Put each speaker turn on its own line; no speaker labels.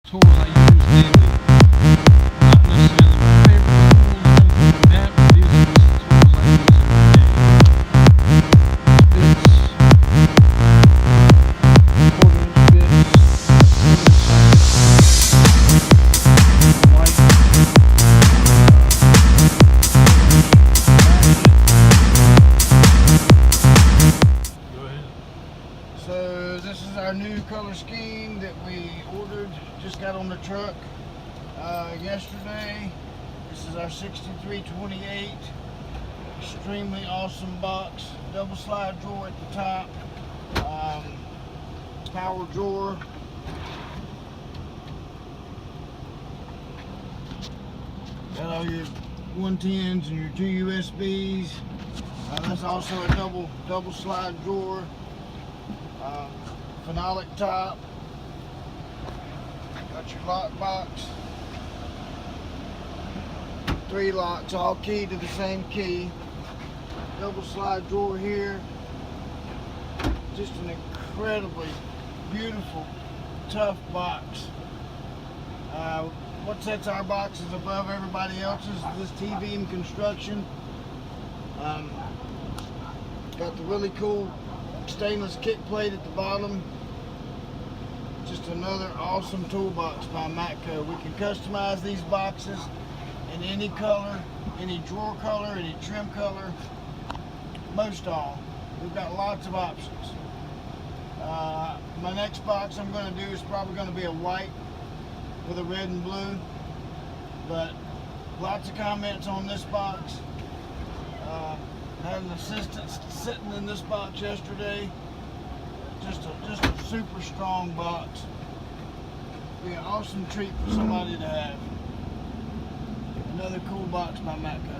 tools I use daily. Not necessarily my favorite tools or anything like that, but these are just the tools I use every day. Bits, quarter-inch bits, white, go ahead.
So this is our new color scheme that we ordered, just got on the truck yesterday. This is our 6328, extremely awesome box, double slide drawer at the top, power drawer, got all your 110s and your 2 USBs. That's also a double slide drawer. Phenolic top, got your lock box, 3 locks, all keyed to the same key, double slide drawer here, just an incredibly beautiful, tough box. What sets our boxes above everybody else's is this T-beam construction. Got the really cool stainless kick plate at the bottom. Just another awesome toolbox by Matco. We can customize these boxes in any color, any drawer color, any trim color, most all. We've got lots of options. My next box I'm going to do is probably going to be a white with a red and blue, but lots of comments on this box. Had an assistant sitting in this box yesterday. Just a super strong box. Be an awesome treat for somebody to have. Another cool box by Matco.